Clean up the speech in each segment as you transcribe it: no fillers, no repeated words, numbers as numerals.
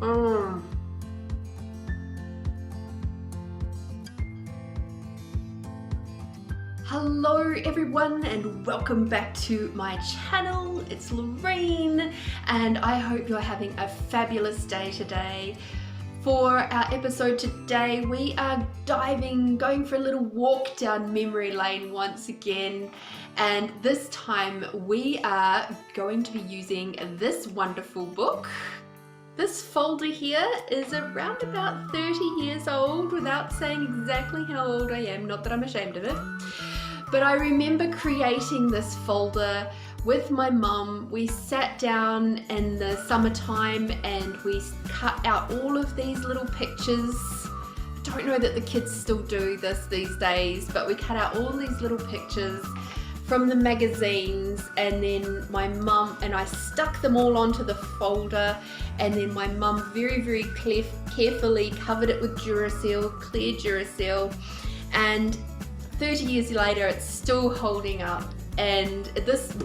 Mm. Hello everyone and welcome back to my channel. It's Lorraine and I hope you're having a fabulous day today. For our episode today, we are going for a little walk down memory lane once again, and this time we are going to be using this wonderful book. This folder here is around about 30 years old, without saying exactly how old I am, not that I'm ashamed of it. But I remember creating this folder with my mum. We sat down in the summertime and we cut out all of these little pictures. I don't know that the kids still do this these days, but we cut out all these little pictures from the magazines, and then my mum and I stuck them all onto the folder, and then my mum very carefully covered it with Duracell, clear Duracell, and 30 years later it's still holding up. And this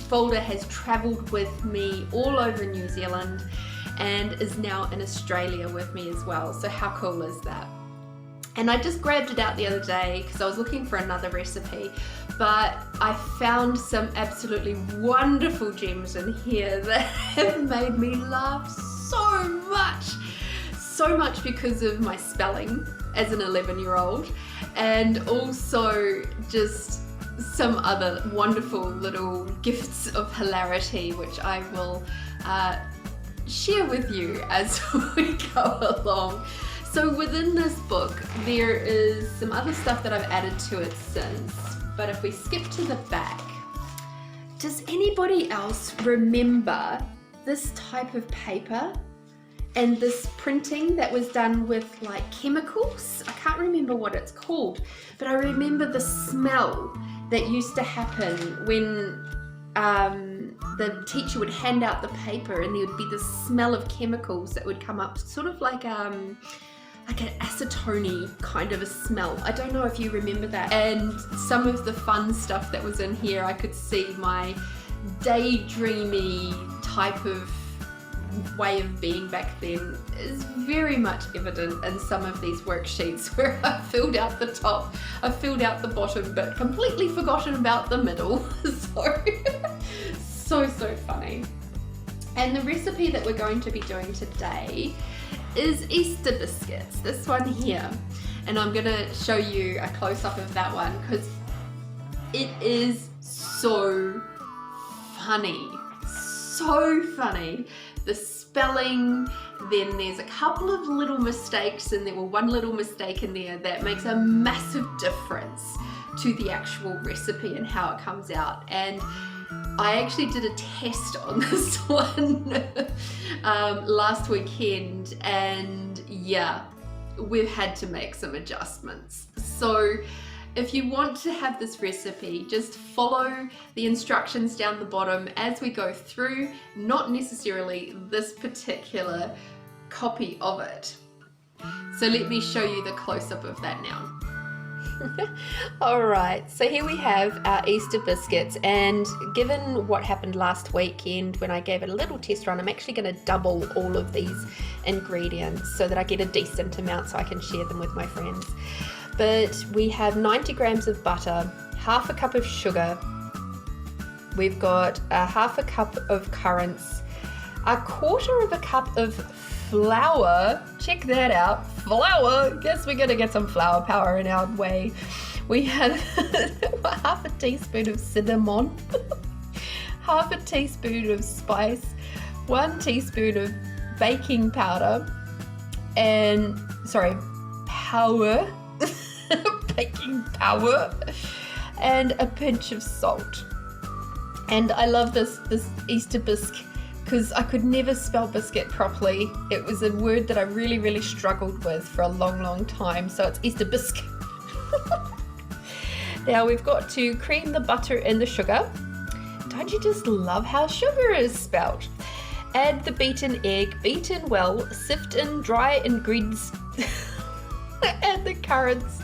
folder has traveled with me all over New Zealand and is now in Australia with me as well. So how cool is that? And I just grabbed it out the other day because I was looking for another recipe, but I found some absolutely wonderful gems in here that have made me laugh so much because of my spelling as an 11-year-old, and also just some other wonderful little gifts of hilarity which I will share with you as we go along. So within this book there is some other stuff that I've added to it since, but if we skip to the back, does anybody else remember this type of paper and this printing that was done with like chemicals? I can't remember what it's called, but I remember the smell that used to happen when the teacher would hand out the paper, and there would be the smell of chemicals that would come up, sort of like an acetone kind of a smell. I don't know if you remember that. And some of the fun stuff that was in here, I could see my daydreamy type of way of being back then is very much evident in some of these worksheets where I filled out the top, I filled out the bottom, but completely forgotten about the middle. So funny. And the recipe that we're going to be doing today is Easter biscuits, this one here. And I'm gonna show you a close-up of that one because it is so funny. The spelling, then there's a couple of little mistakes, and there were one little mistake in there that makes a massive difference to the actual recipe and how it comes out. And I actually did a test on this one last weekend, and yeah, we've had to make some adjustments. So if you want to have this recipe, just follow the instructions down the bottom as we go through, not necessarily this particular copy of it. So let me show you the close-up of that now. Alright, so here we have our Easter biscuits, and given what happened last weekend when I gave it a little test run, I'm actually going to double all of these ingredients so that I get a decent amount so I can share them with my friends. But we have 90 grams of butter, half a cup of sugar, we've got a half a cup of currants, a quarter of a cup of flour. Check that out, flour. Guess we're gonna get some flour power in our way. We have half a teaspoon of cinnamon, half a teaspoon of spice, 1 teaspoon of baking powder, and powder, baking powder, and a pinch of salt. And I love this Easter biscuit because I could never spell biscuit properly. It was a word that I really struggled with for a long time, so it's Easter biscuit. Now we've got to cream the butter and the sugar. Don't you just love how sugar is spelled? Add the beaten egg, beat in well, sift in dry ingredients, add the currants,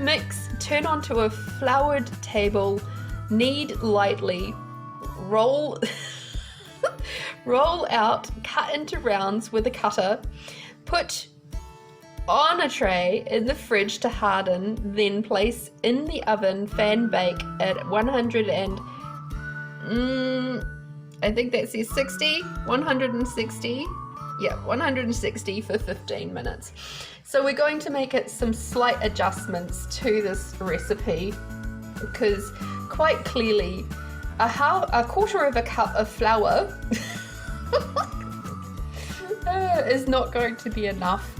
mix, turn onto a floured table, knead lightly, roll roll out, cut into rounds with a cutter, put on a tray in the fridge to harden, then place in the oven, fan bake at 100 and I think that says 160. Yeah, 160 for 15 minutes. So we're going to make it some slight adjustments to this recipe because quite clearly a quarter of a cup of flour is not going to be enough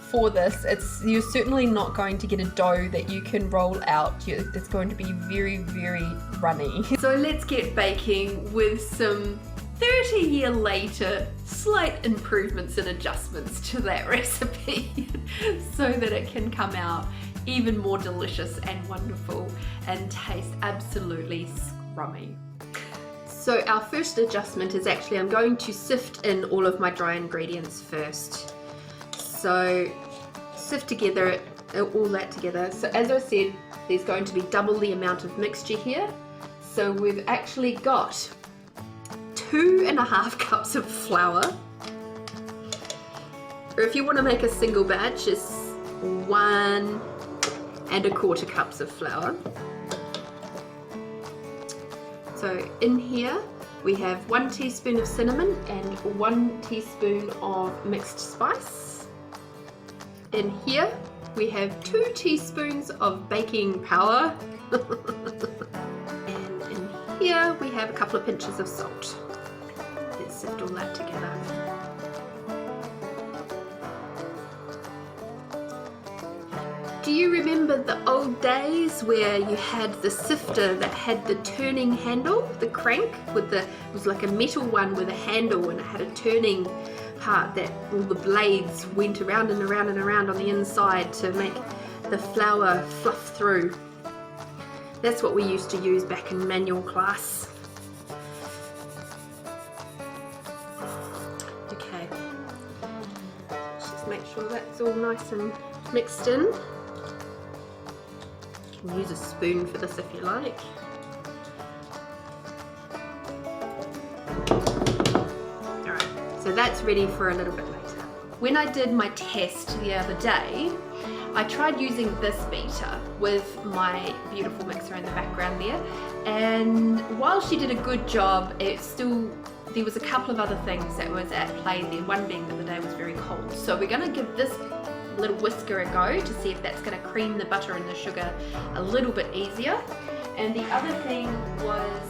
for this. You're certainly not going to get a dough that you can roll out. It's going to be very, very runny. So let's get baking with some 30-year later slight improvements and adjustments to that recipe so that it can come out even more delicious and wonderful and taste absolutely scrummy. So our first adjustment is actually I'm going to sift in all of my dry ingredients first. So sift together all that together. So as I said, there's going to be double the amount of mixture here. So we've actually got 2.5 cups of flour. Or if you want to make a single batch, it's 1.25 cups of flour. So in here we have 1 teaspoon of cinnamon and 1 teaspoon of mixed spice. In here we have 2 teaspoons of baking powder. And in here we have a couple of pinches of salt. Let's sift all that together. Do you remember the old days where you had the sifter that had the turning handle, the crank, it was like a metal one with a handle and it had a turning part that all the blades went around and around and around on the inside to make the flour fluff through? That's what we used to use back in manual class. Okay, just make sure that's all nice and mixed in. You can use a spoon for this if you like. So that's ready for a little bit later. When I did my test the other day, I tried using this beater with my beautiful mixer in the background there, and while she did a good job, there was a couple of other things that was at play there, one being that the day was very cold. So we're going to give this little whisker a go to see if that's going to cream the butter and the sugar a little bit easier. And the other thing was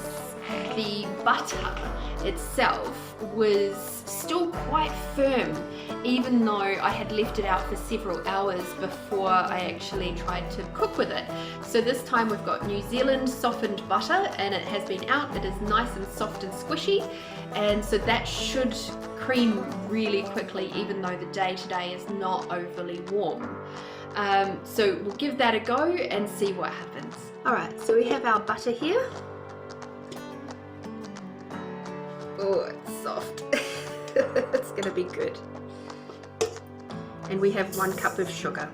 the butter itself was still quite firm, even though I had left it out for several hours before I actually tried to cook with it. So this time we've got New Zealand softened butter and it has been out. It is nice and soft and squishy, and so that should cream really quickly, even though the day today is not overly warm. So we'll give that a go and see what happens. Alright, so we have our butter here. Oh, it's soft. It's gonna be good. And we have 1 cup of sugar.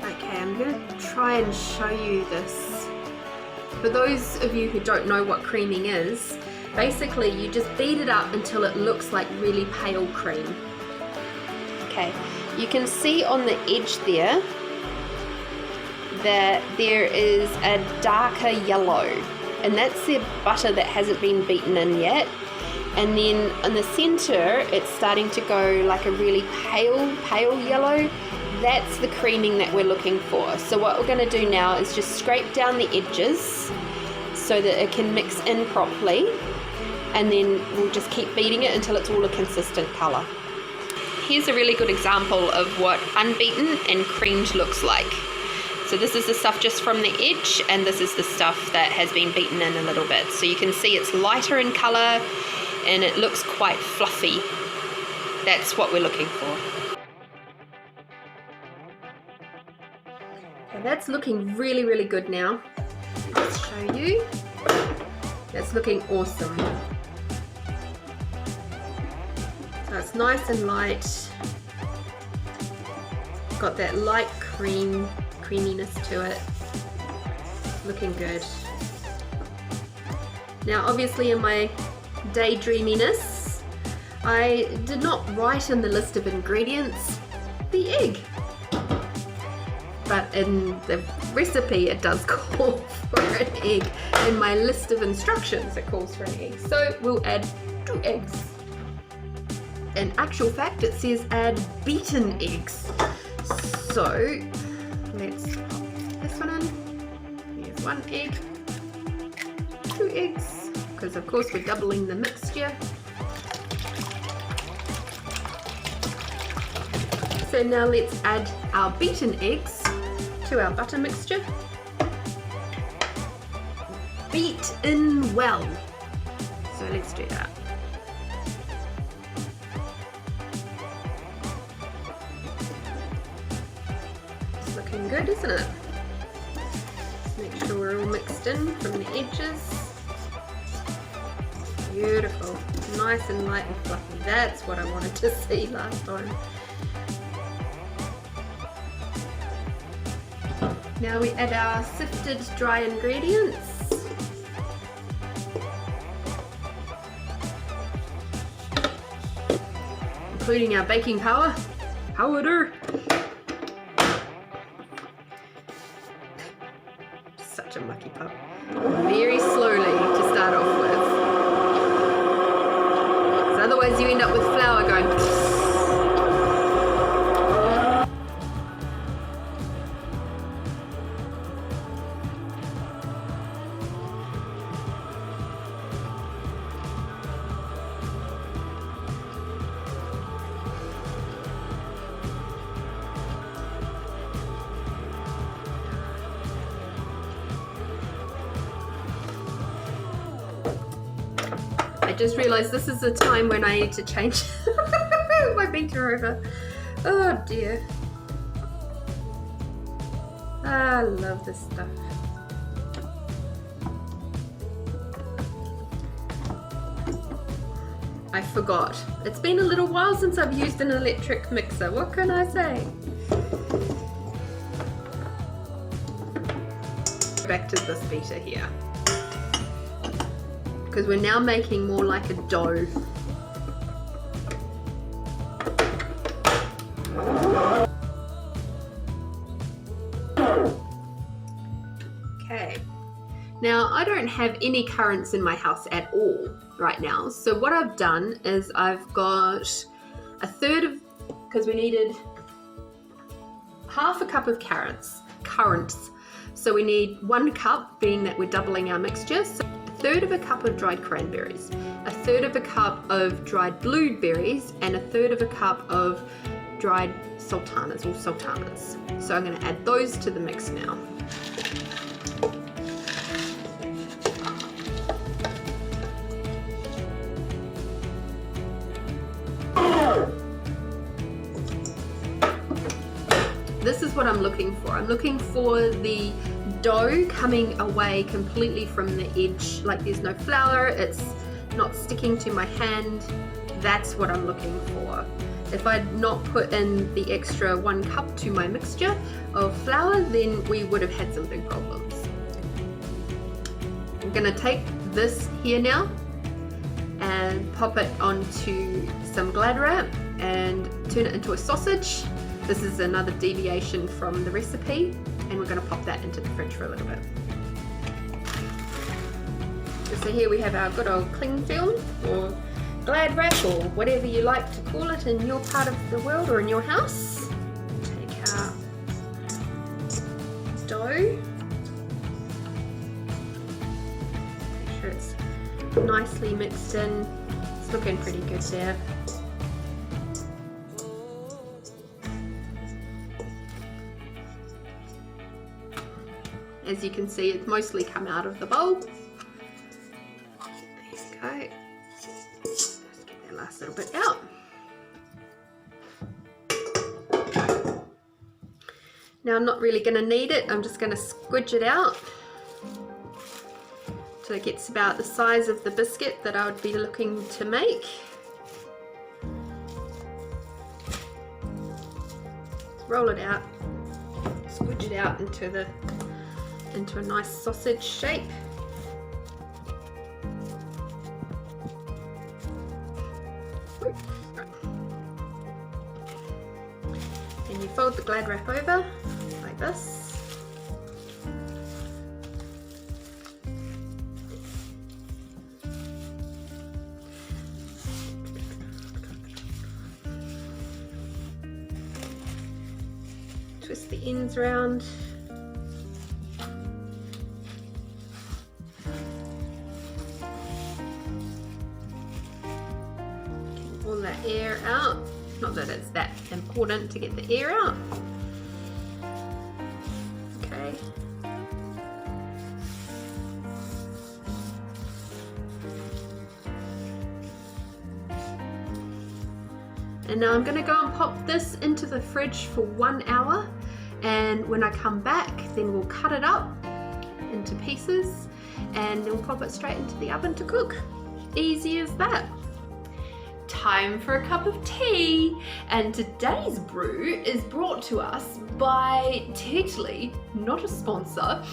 Okay, I'm gonna try and show you this. For those of you who don't know what creaming is, basically you just beat it up until it looks like really pale cream. Okay, you can see on the edge there that there is a darker yellow, and that's the butter that hasn't been beaten in yet. And then in the center it's starting to go like a really pale yellow. That's the creaming that we're looking for. So what we're going to do now is just scrape down the edges so that it can mix in properly, and then we'll just keep beating it until it's all a consistent colour. Here's a really good example of what unbeaten and creamed looks like. So this is the stuff just from the edge, and this is the stuff that has been beaten in a little bit. So you can see it's lighter in colour and it looks quite fluffy. That's what we're looking for. Okay, that's looking really, really good now. Let's show you. That's looking awesome. So it's nice and light, got that light creaminess to it. Looking good. Now obviously in my daydreaminess, I did not write in the list of ingredients the egg. But in the recipe it does call for an egg. In my list of instructions it calls for an egg. So we'll add 2 eggs. In actual fact it says add beaten eggs. So let's pop this one in. Here's 1 egg, 2 eggs, because of course we're doubling the mixture. So now let's add our beaten eggs to our butter mixture. Beat in well. So let's do that. It's looking good, isn't it? Make sure we're all mixed in from the edges. Beautiful. Nice and light and fluffy. That's what I wanted to see last time. Now we add our sifted dry ingredients. Including our baking powder. Such a mucky pup. Very slowly to start off with. Because otherwise you end up with flour going. I just realised this is the time when I need to change my beater over. Oh dear. I love this stuff. I forgot. It's been a little while since I've used an electric mixer. What can I say? Back to this beater here. Because we're now making more like a dough. Okay, now I don't have any currants in my house at all right now, so what I've done is I've got 1/3 of, because we needed 1/2 cup of currants, so we need 1 cup, being that we're doubling our mixture. So 1/3 of a cup of dried cranberries, 1/3 of a cup of dried blueberries, and 1/3 of a cup of dried sultanas or sultanas. So I'm going to add those to the mix now. This is what I'm looking for. I'm looking for the dough coming away completely from the edge, like there's no flour, it's not sticking to my hand. That's what I'm looking for. If I'd not put in the extra 1 cup to my mixture of flour, then we would have had some big problems. I'm gonna take this here now and pop it onto some Glad wrap and turn it into a sausage. This is another deviation from the recipe, and we're going to pop that into the fridge for a little bit. So here we have our good old cling film, or Glad wrap, or whatever you like to call it in your part of the world or in your house. Take our dough, make sure it's nicely mixed in. It's looking pretty good there. As you can see, it's mostly come out of the bowl. There you go. Let's get that last little bit out. Now I'm not really going to knead it, I'm just going to squidge it out till it gets about the size of the biscuit that I would be looking to make. roll it out, squidge it out into a nice sausage shape. And you fold the Glad wrap over like this. Twist the ends around. Get all that air out. Not that it's that important to get the air out. Okay. And now I'm going to go and pop this into the fridge for 1 hour, and when I come back then we'll cut it up into pieces and then we'll pop it straight into the oven to cook. Easy as that. Time for a cup of tea, and today's brew is brought to us by, technically not a sponsor,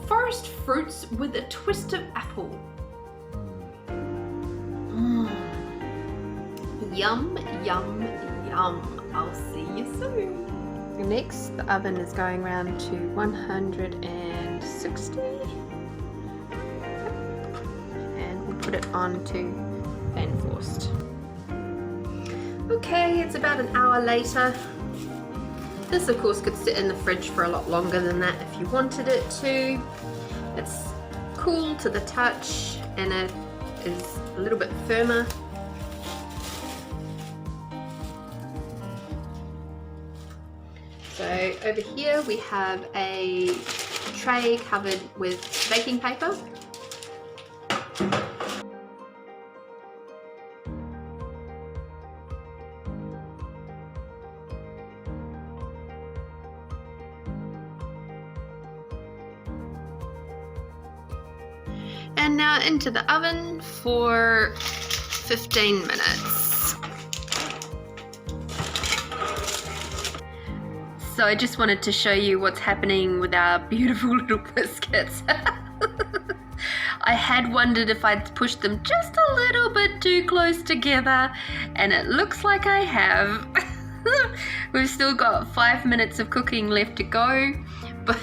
Forest Fruits with a twist of apple. Yum, yum, yum. I'll see you soon. Next, the oven is going around to 160. And we'll put it on to fan forced. Okay, it's about an hour later. This of course could sit in the fridge for a lot longer than that if you wanted it to. It's cool to the touch and it is a little bit firmer. So over here we have a tray covered with baking paper. And now into the oven for 15 minutes. So I just wanted to show you what's happening with our beautiful little biscuits. I had wondered if I'd pushed them just a little bit too close together, and it looks like I have. We've still got 5 minutes of cooking left to go, but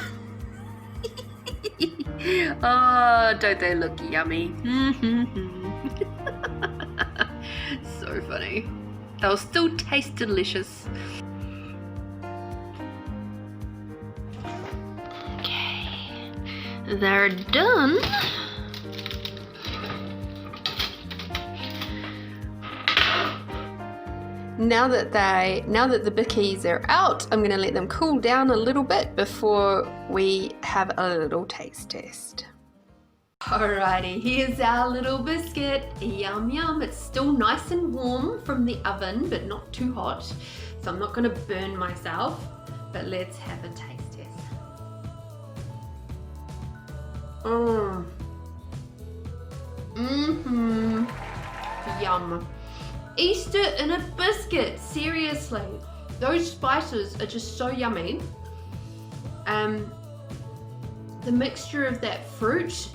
oh, don't they look yummy? So funny. They'll still taste delicious. They're done. Now that the bickies are out, I'm going to let them cool down a little bit before we have a little taste test. Alrighty, here's our little biscuit. Yum yum. It's still nice and warm from the oven, but not too hot. So I'm not going to burn myself, but let's have a taste test. Yum. Easter in a biscuit, seriously. Those spices are just so yummy. The mixture of that fruit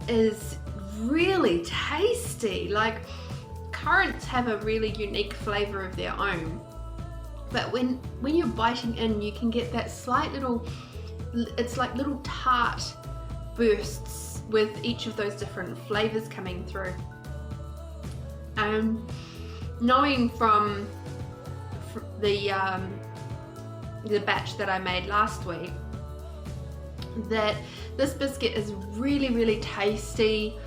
is really tasty. Like, currants have a really unique flavor of their own. But when you're biting in, you can get that slight little, it's like little tart bursts with each of those different flavors coming through. Knowing from the batch that I made last week that this biscuit is really tasty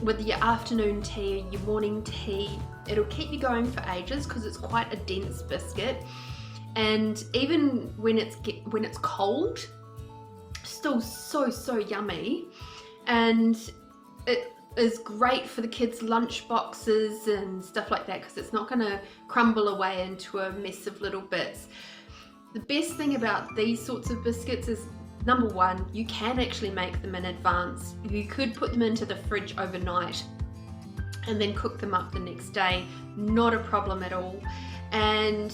with your afternoon tea, your morning tea. It'll keep you going for ages because it's quite a dense biscuit, and even when it's cold, still so yummy. And it is great for the kids' lunch boxes and stuff like that because it's not going to crumble away into a mess of little bits. The best thing about these sorts of biscuits is, number one, you can actually make them in advance. You could put them into the fridge overnight and then cook them up the next day. Not a problem at all. And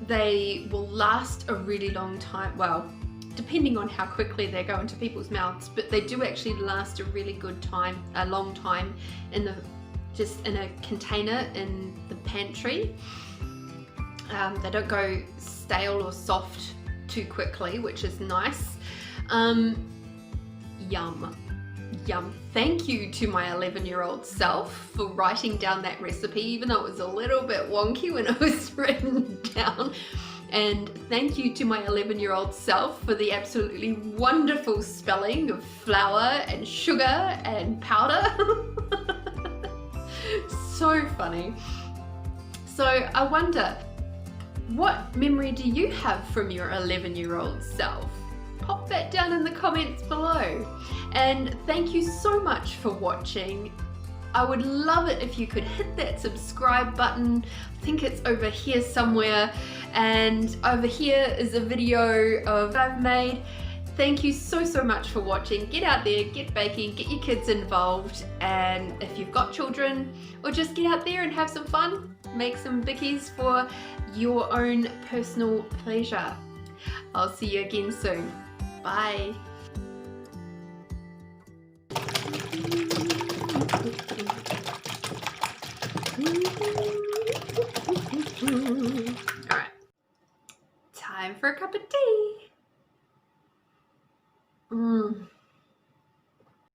they will last a really long time. Well, depending on how quickly they go into people's mouths, but they do actually last a really good time, a long time just in a container in the pantry. They don't go stale or soft too quickly, which is nice. Yum. Thank you to my 11-year-old self for writing down that recipe, even though it was a little bit wonky when it was written down. And thank you to my 11-year-old self for the absolutely wonderful spelling of flour and sugar and powder. So funny. So I wonder, what memory do you have from your 11-year-old self? Pop that down in the comments below. And thank you so much for watching. I would love it if you could hit that subscribe button. I think it's over here somewhere. And over here is a video of I've made. Thank you so much for watching. Get out there, get baking, get your kids involved. And if you've got children, or just get out there and have some fun, make some bickies for your own personal pleasure. I'll see you again soon. Bye. All right, time for a cup of